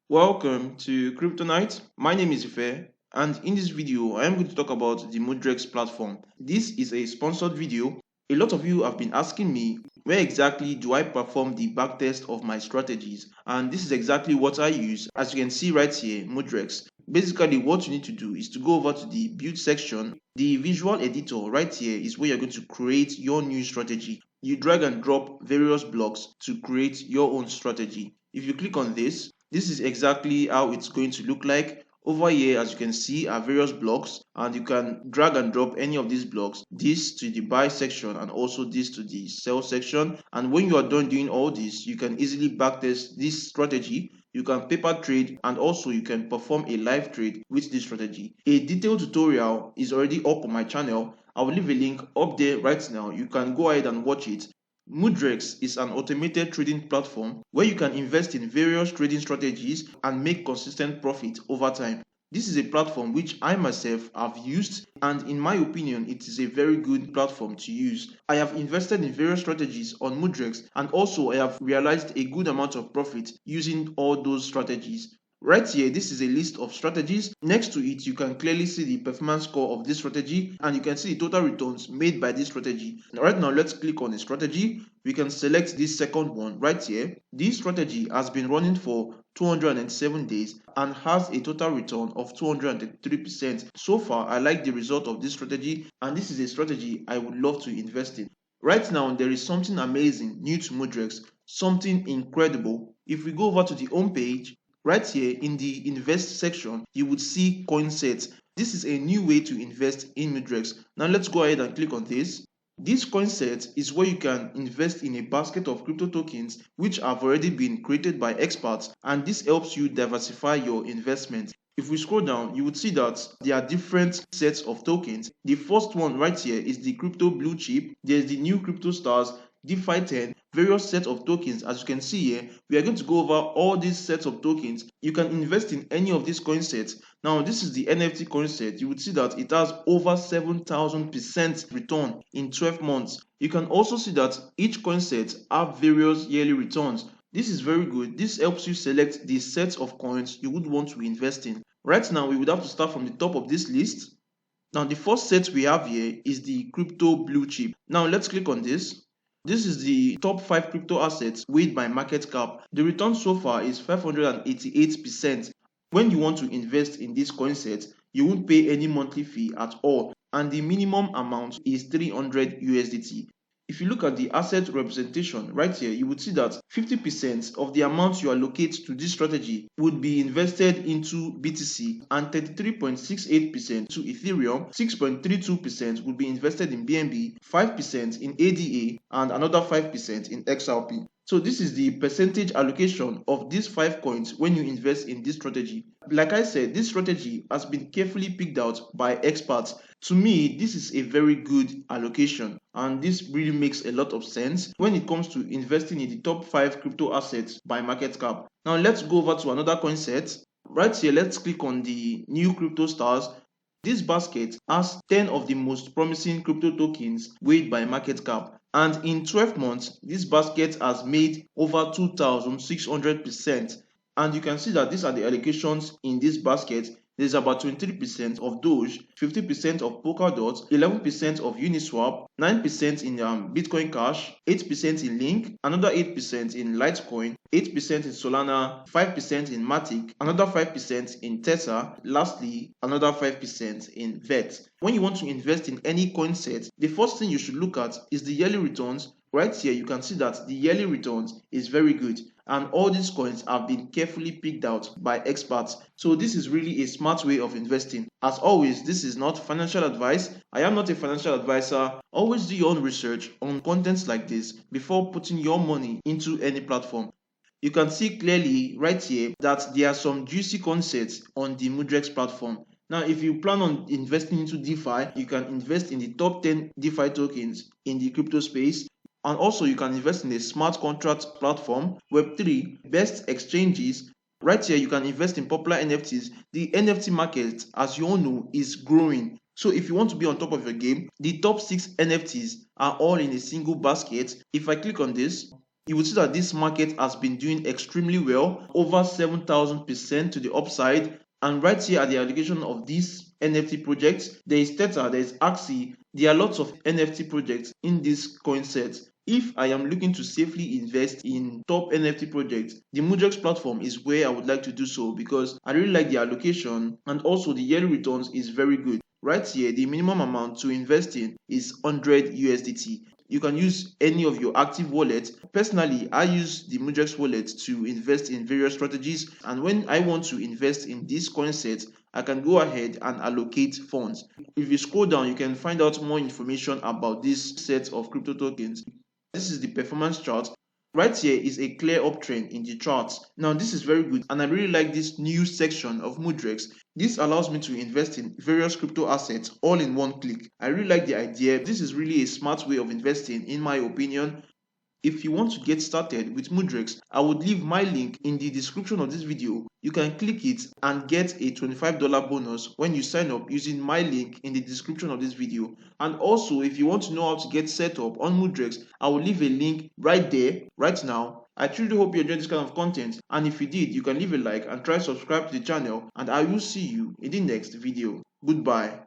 Welcome to Crypto Night. My name is Ife, and in this video, I am going to talk about the Mudrex platform. This is a sponsored video. A lot of you have been asking me, where exactly do I perform the backtest of my strategies? And this is exactly what I use. As you can see right here, Mudrex. Basically, what you need to do is to go over to the build section. The visual editor right here is where you're going to create your new strategy. You drag and drop various blocks to create your own strategy. If you click on this is exactly how it's going to look like. Over here, as you can see, are various blocks, and you can drag and drop any of these blocks, this to the buy section and also this to the sell section. And when you are done doing all this, you can easily backtest this strategy. You can paper trade, and also you can perform a live trade with this strategy. A detailed tutorial is already up on my channel. I will leave a link up there right now. You can go ahead and watch it. Mudrex is an automated trading platform where you can invest in various trading strategies and make consistent profit over time. This is a platform which I myself have used, and in my opinion, it is a very good platform to use. I have invested in various strategies on Mudrex, and also I have realized a good amount of profit using all those strategies. Right here, this is a list of strategies. Next to it, you can clearly see the performance score of this strategy, and you can see the total returns made by this strategy. Right now, let's click on a strategy. We can select this second one right here. This strategy has been running for 207 days and has a total return of 203%. So far, I like the result of this strategy, and this is a strategy I would love to invest in. Right now, there is something amazing new to Mudrex, something incredible. If we go over to the home page, right here in the invest section, you would see coin sets. This is a new way to invest in Mudrex. Now let's go ahead and click on this. This coin set is where you can invest in a basket of crypto tokens which have already been created by experts, and this helps you diversify your investment. If we scroll down, you would see that there are different sets of tokens. The first one right here is the crypto blue chip. There's the new Cryptostars, DeFi 10, various sets of tokens. As you can see here, we are going to go over all these sets of tokens. You can invest in any of these coin sets. Now, this is the NFT coin set. You would see that it has over 7,000% return in 12 months. You can also see that each coin set have various yearly returns. This is very good. This helps you select the sets of coins you would want to invest in. Right now, we would have to start from the top of this list. Now, the first set we have here is the crypto blue chip. Now, let's click on this. This is the top 5 crypto assets weighed by market cap. The return so far is 588%. When you want to invest in this coin set, you won't pay any monthly fee at all, and the minimum amount is 300 USDT. If you look at the asset representation right here, you would see that 50% of the amount you allocate to this strategy would be invested into BTC, and 33.68% to Ethereum, 6.32% would be invested in BNB, 5% in ADA, and another 5% in XRP. So this is the percentage allocation of these 5 coins when you invest in this strategy. Like I said, this strategy has been carefully picked out by experts. To me, this is a very good allocation, and this really makes a lot of sense when it comes to investing in the top 5 crypto assets by market cap. Now let's go over to another coin set. Right here, let's click on the new Cryptostars. This basket has 10 of the most promising crypto tokens weighed by market cap, and in 12 months, this basket has made over 2,600%. And you can see that these are the allocations in this basket. There's about 23% of Doge, 50% of Polkadot, 11% of Uniswap, 9% in Bitcoin Cash, 8% in Link, another 8% in Litecoin, 8% in Solana, 5% in Matic, another 5% in Tether, lastly, another 5% in VET. When you want to invest in any coin set, the first thing you should look at is the yearly returns. Right here, you can see that the yearly returns is very good, and all these coins have been carefully picked out by experts. So this is really a smart way of investing. As always, this is not financial advice. I am not a financial advisor. Always do your own research on contents like this before putting your money into any platform. You can see clearly right here that there are some juicy concepts on the Mudrex platform. Now, if you plan on investing into DeFi, you can invest in the top 10 DeFi tokens in the crypto space. And also, you can invest in a smart contract platform, Web3, best exchanges. Right here, you can invest in popular NFTs. The NFT market, as you all know, is growing. So if you want to be on top of your game, the top 6 NFTs are all in a single basket. If I click on this, you will see that this market has been doing extremely well, over 7,000% to the upside. And right here at the allocation of these NFT projects, there is Theta, there is Axie. There are lots of NFT projects in this coin set. If I am looking to safely invest in top NFT projects, the Mudrex platform is where I would like to do so because I really like the allocation, and also the yearly returns is very good. Right here, the minimum amount to invest in is 100 USDT. You can use any of your active wallets. Personally, I use the Mudrex wallet to invest in various strategies, and when I want to invest in this coin set, I can go ahead and allocate funds. If you scroll down, you can find out more information about this set of crypto tokens. This is the performance chart. Right here is a clear uptrend in the charts. Now this is very good, and I really like this new section of Mudrex. This allows me to invest in various crypto assets all in one click. I really like the idea. This is really a smart way of investing in my opinion. If you want to get started with Mudrex, I would leave my link in the description of this video. You can click it and get a $25 bonus when you sign up using my link in the description of this video. And also, if you want to know how to get set up on Mudrex, I will leave a link right there, right now. I truly hope you enjoyed this kind of content, and if you did, you can leave a like and try subscribe to the channel, and I will see you in the next video. Goodbye.